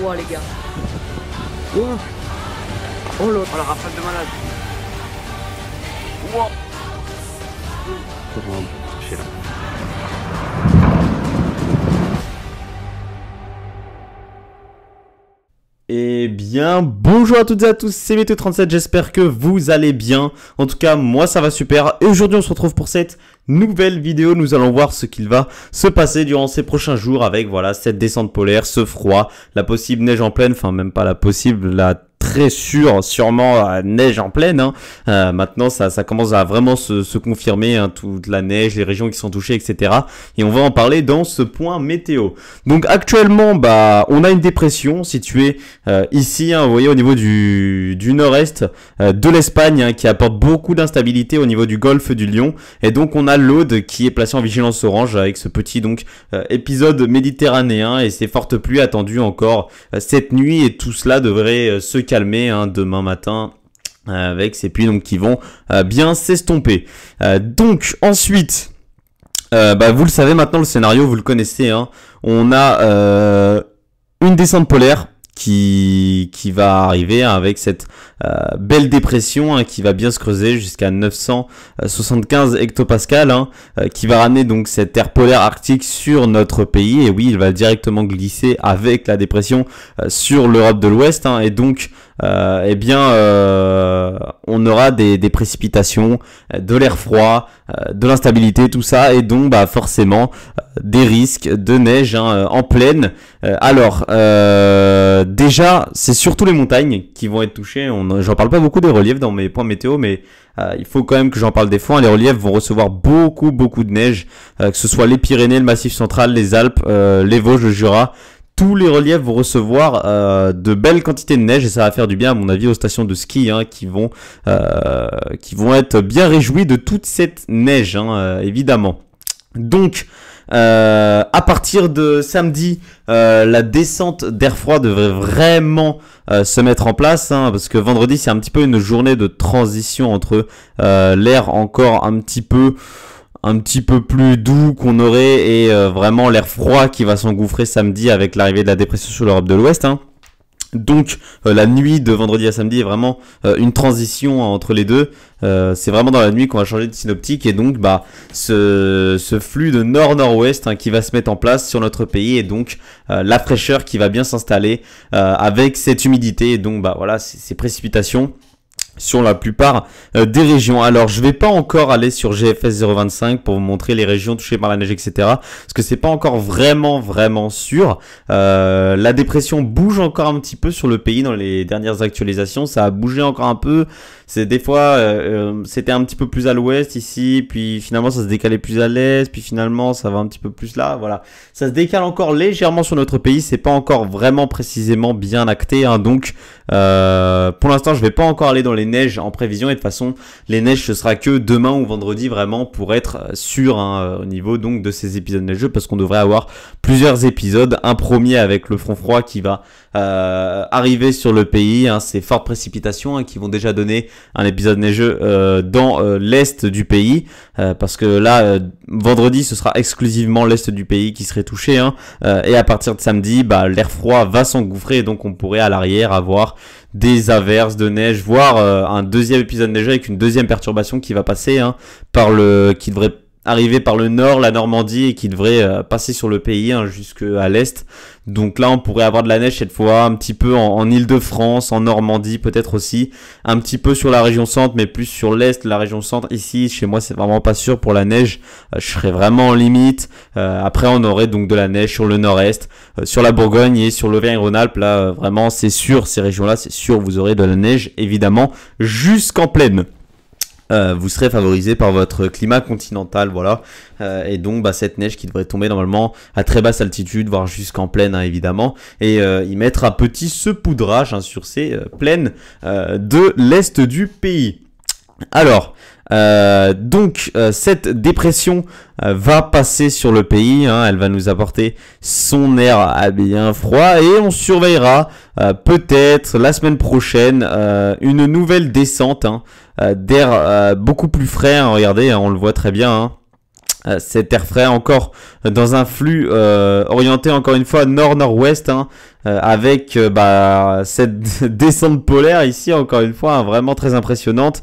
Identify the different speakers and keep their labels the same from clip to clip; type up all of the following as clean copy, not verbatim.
Speaker 1: froid, les gars.
Speaker 2: Oh,
Speaker 1: Oh l'autre.
Speaker 2: oh la rafale de malade. Wow. Comment toucher là.
Speaker 3: Eh bien, bonjour à toutes et à tous, c'est Météo37, j'espère que vous allez bien. En tout cas, moi ça va super. Et aujourd'hui, on se retrouve pour cette nouvelle vidéo. Nous allons voir ce qu'il va se passer durant ces prochains jours avec, voilà, cette descente polaire, ce froid, la possible neige en pleine, enfin même pas la possible, la très sûrement neige en pleine. Maintenant, ça commence à vraiment se confirmer, hein, toute la neige, les régions qui sont touchées, etc. Et on va en parler dans ce point météo. Donc actuellement, on a une dépression située ici, hein, vous voyez, au niveau du nord-est de l'Espagne, hein, qui apporte beaucoup d'instabilité au niveau du golfe du Lion. Et donc on a l'Aude qui est placée en vigilance orange avec ce petit épisode méditerranéen et ces fortes pluies attendues encore cette nuit. Et tout cela devrait se calmer, hein, demain matin avec ces pluies qui vont bien s'estomper. Donc ensuite, vous le savez maintenant, le scénario vous le connaissez, hein. On a une descente polaire qui va arriver, hein, avec cette belle dépression, hein, qui va bien se creuser jusqu'à 975 hectopascales, hein, qui va ramener donc cette aire polaire arctique sur notre pays. Et oui, il va directement glisser avec la dépression sur l'Europe de l'Ouest, hein, et donc on aura des précipitations, de l'air froid, de l'instabilité, tout ça, et donc forcément des risques de neige, hein, en pleine. Déjà, c'est surtout les montagnes qui vont être touchées. J'en parle pas beaucoup des reliefs dans mes points météo, mais il faut quand même que j'en parle des fois. Les reliefs vont recevoir beaucoup de neige, que ce soit les Pyrénées, le Massif central, les Alpes, les Vosges, le Jura. Tous les reliefs vont recevoir de belles quantités de neige et ça va faire du bien, à mon avis, aux stations de ski, hein, qui vont être bien réjouies de toute cette neige, hein, évidemment. Donc, à partir de samedi, la descente d'air froid devrait vraiment se mettre en place, hein, parce que vendredi c'est un petit peu une journée de transition entre l'air encore un petit peu plus doux qu'on aurait et vraiment l'air froid qui va s'engouffrer samedi avec l'arrivée de la dépression sur l'Europe de l'Ouest, hein. Donc la nuit de vendredi à samedi est vraiment une transition entre les deux. C'est vraiment dans la nuit qu'on va changer de synoptique et donc ce flux de nord-nord-ouest, hein, qui va se mettre en place sur notre pays et donc la fraîcheur qui va bien s'installer avec cette humidité et donc voilà, ces précipitations sur la plupart des régions. Alors je vais pas encore aller sur GFS 025 pour vous montrer les régions touchées par la neige, etc. parce que c'est pas encore vraiment sûr. La dépression bouge encore un petit peu sur le pays dans les dernières actualisations, ça a bougé encore un peu. C'est des fois c'était un petit peu plus à l'ouest ici, puis finalement ça se décalait plus à l'est, puis finalement ça va un petit peu plus là, voilà. Ça se décale encore légèrement sur notre pays, c'est pas encore vraiment précisément bien acté, hein, donc pour l'instant je vais pas encore aller dans les neiges en prévision et de toute façon les neiges ce sera que demain ou vendredi vraiment pour être sûr, hein, au niveau donc de ces épisodes neigeux, parce qu'on devrait avoir plusieurs épisodes. Un premier avec le front froid qui va arriver sur le pays, hein, ces fortes précipitations, hein, qui vont déjà donner un épisode neigeux dans l'est du pays, parce que là vendredi ce sera exclusivement l'est du pays qui serait touché, hein, et à partir de samedi l'air froid va s'engouffrer et donc on pourrait à l'arrière avoir des averses de neige, voire un deuxième épisode neigeux avec une deuxième perturbation qui va passer, hein, qui devrait arriver par le nord, la Normandie, et qui devrait passer sur le pays, hein, jusqu'à l'est. Donc là on pourrait avoir de la neige cette fois un petit peu en Île-de-France, en Normandie peut-être aussi, un petit peu sur la région centre, mais plus sur l'est, la région centre. Ici chez moi c'est vraiment pas sûr pour la neige, je serais vraiment en limite. Après on aurait donc de la neige sur le nord-est, sur la Bourgogne et sur l'Auvergne-Rhône-Alpes. Là vraiment c'est sûr, ces régions là c'est sûr, vous aurez de la neige évidemment jusqu'en plaine. Vous serez favorisé par votre climat continental, voilà, et donc cette neige qui devrait tomber normalement à très basse altitude, voire jusqu'en plaine, hein, évidemment, et y mettre un petit saupoudrage, hein, sur ces plaines de l'est du pays. Alors, cette dépression va passer sur le pays, hein, elle va nous apporter son air bien froid et on surveillera peut-être la semaine prochaine une nouvelle descente, hein, d'air beaucoup plus frais, hein, regardez, hein, on le voit très bien, hein. cet air frais encore dans un flux orienté encore une fois nord-nord-ouest, hein, avec cette descente polaire ici encore une fois, hein, vraiment très impressionnante,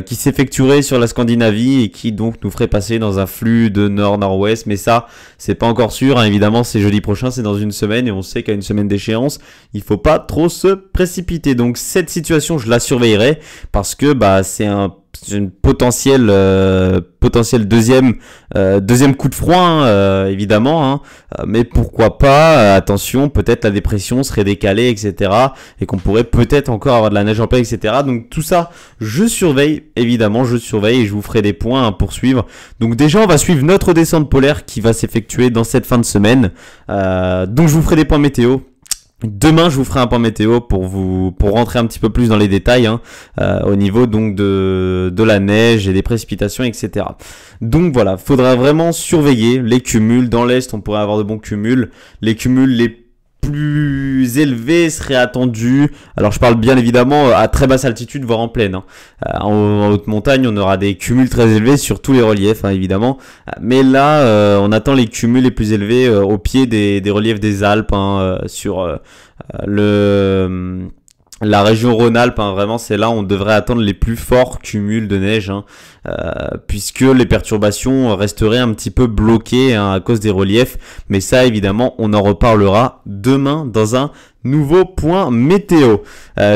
Speaker 3: qui s'effectuerait sur la Scandinavie et qui donc nous ferait passer dans un flux de nord-nord-ouest. Mais ça, c'est pas encore sûr, hein, évidemment. C'est jeudi prochain, c'est dans une semaine, et on sait qu'à une semaine d'échéance, il faut pas trop se précipiter. Donc cette situation, je la surveillerai parce que c'est une potentielle deuxième coup de froid, hein, évidemment, hein. Mais pourquoi pas, attention, peut-être la dépression serait décalée, etc., et qu'on pourrait peut-être encore avoir de la neige en pleine, etc. Donc tout ça, je surveille, évidemment, je surveille, et je vous ferai des points à poursuivre. Donc déjà, on va suivre notre descente polaire qui va s'effectuer dans cette fin de semaine. Donc je vous ferai des points météo. Demain, je vous ferai un point météo pour rentrer un petit peu plus dans les détails, hein, au niveau donc de la neige et des précipitations, etc. Donc voilà, faudra vraiment surveiller les cumuls. Dans l'est, on pourrait avoir de bons cumuls. Les cumuls les plus élevés seraient attendus. Alors je parle bien évidemment à très basse altitude, voire en plaine, hein. En haute montagne, on aura des cumuls très élevés sur tous les reliefs, hein, évidemment. Mais là, on attend les cumuls les plus élevés au pied des reliefs des Alpes, hein, sur la région Rhône-Alpes, hein. Vraiment, c'est là où on devrait attendre les plus forts cumuls de neige, hein, puisque les perturbations resteraient un petit peu bloquées, hein, à cause des reliefs. Mais ça, évidemment, on en reparlera demain dans un nouveau point météo.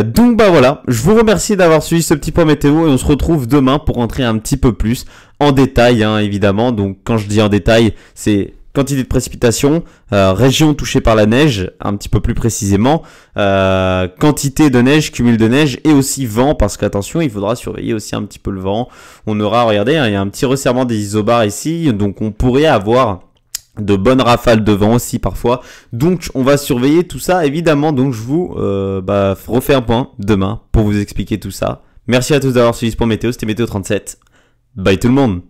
Speaker 3: Donc voilà, je vous remercie d'avoir suivi ce petit point météo, et on se retrouve demain pour rentrer un petit peu plus en détail, hein, évidemment. Donc quand je dis en détail, c'est quantité de précipitation, région touchée par la neige, un petit peu plus précisément, quantité de neige, cumul de neige, et aussi vent, parce qu'attention, il faudra surveiller aussi un petit peu le vent. On aura, regardez, hein, il y a un petit resserrement des isobars ici, donc on pourrait avoir de bonnes rafales de vent aussi parfois. Donc on va surveiller tout ça, évidemment. Donc je vous refais un point demain pour vous expliquer tout ça. Merci à tous d'avoir suivi ce point météo, c'était Météo 37. Bye tout le monde.